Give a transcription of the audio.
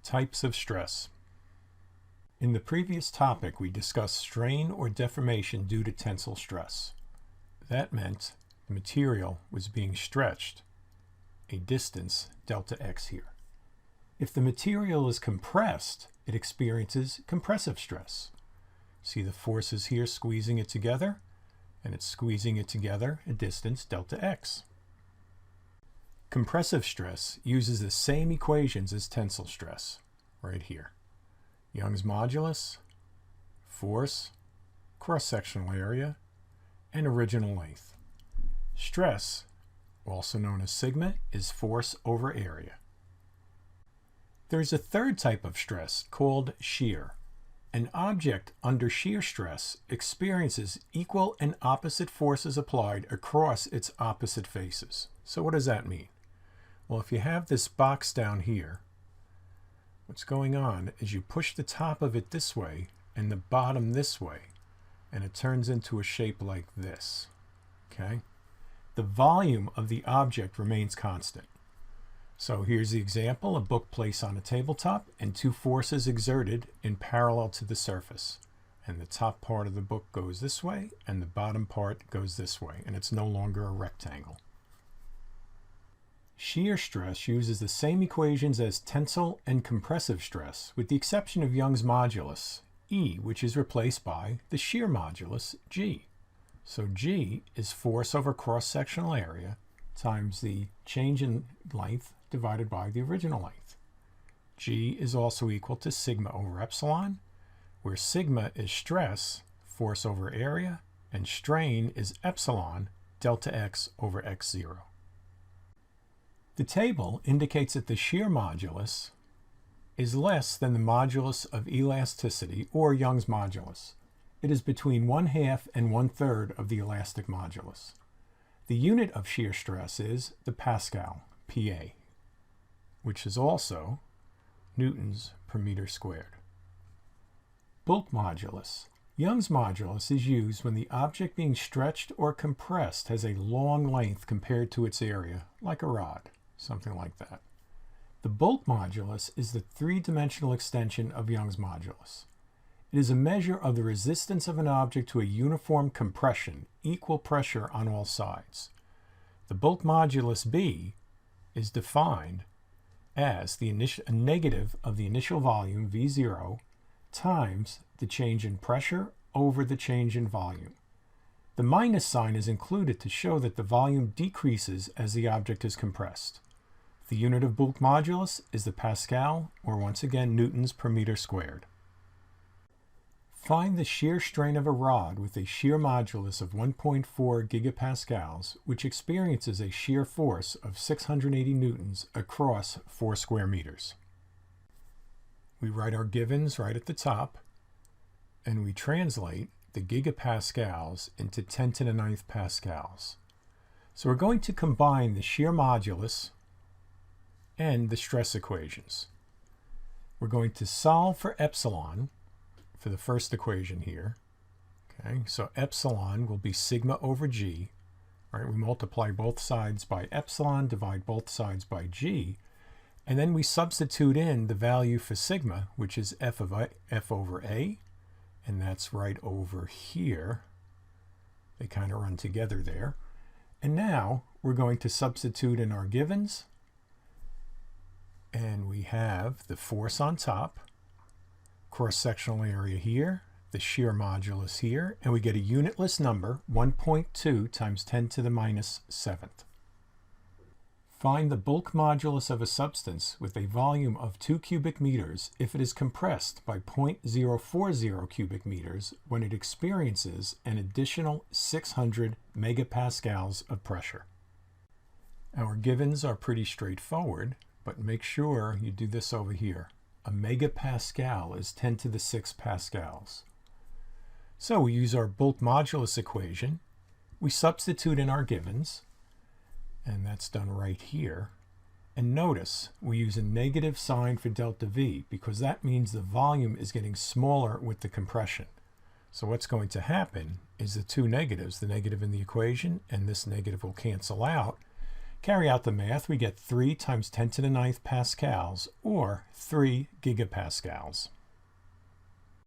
Types of stress. In the previous topic, we discussed strain or deformation due to tensile stress. That meant the material was being stretched a distance delta x here. If the material is compressed, it experiences compressive stress. See the forces here squeezing it together, and it's squeezing it together a distance delta x. Compressive stress uses the same equations as tensile stress, right here. Young's modulus, force, cross-sectional area, and original length. Stress, also known as sigma, is force over area. There is a third type of stress called shear. An object under shear stress experiences equal and opposite forces applied across its opposite faces. So what does that mean? Well, if you have this box down here, what's going on is you push the top of it this way and the bottom this way, and it turns into a shape like this. Okay? The volume of the object remains constant. So here's the example: a book placed on a tabletop and two forces exerted in parallel to the surface. And the top part of the book goes this way and the bottom part goes this way, and it's no longer a rectangle. Shear stress uses the same equations as tensile and compressive stress, with the exception of Young's modulus, E, which is replaced by the shear modulus, G. So G is force over cross-sectional area times the change in length divided by the original length. G is also equal to sigma over epsilon, where sigma is stress, force over area, and strain is epsilon, delta x over x0. The table indicates that the shear modulus is less than the modulus of elasticity, or Young's modulus. It is between 1/2 and 1/3 of the elastic modulus. The unit of shear stress is the Pascal, PA, which is also newtons per meter squared. Bulk modulus. Young's modulus is used when the object being stretched or compressed has a long length compared to its area, like a rod, something like that. The bulk modulus is the three-dimensional extension of Young's modulus. It is a measure of the resistance of an object to a uniform compression, equal pressure on all sides. The bulk modulus B is defined as a negative of the initial volume, V0, times the change in pressure over the change in volume. The minus sign is included to show that the volume decreases as the object is compressed. The unit of bulk modulus is the Pascal, or once again newtons per meter squared. Find the shear strain of a rod with a shear modulus of 1.4 gigapascals, which experiences a shear force of 680 newtons across 4 square meters. We write our givens right at the top, and we translate the gigapascals into 10 to the 9th pascals. So we're going to combine the shear modulus and the stress equations. We're going to solve for epsilon for the first equation here. Okay, so epsilon will be sigma over G. Right, we multiply both sides by epsilon, divide both sides by G, and then we substitute in the value for sigma, which is F over A, and that's right over here. They kind of run together there. And now we're going to substitute in our givens, and we have the force on top, cross-sectional area here, the shear modulus here, and we get a unitless number, 1.2 times 10 to the minus 7th. Find the bulk modulus of a substance with a volume of 2 cubic meters if it is compressed by 0.040 cubic meters when it experiences an additional 600 megapascals of pressure. Our givens are pretty straightforward, but make sure you do this over here. A megapascal is 10 to the 6 pascals. So we use our bulk modulus equation. We substitute in our givens, and that's done right here. And notice we use a negative sign for delta V because that means the volume is getting smaller with the compression. So what's going to happen is the two negatives, the negative in the equation and this negative will cancel out, Carry out the math, we get 3 times 10 to the 9th pascals, or 3 gigapascals.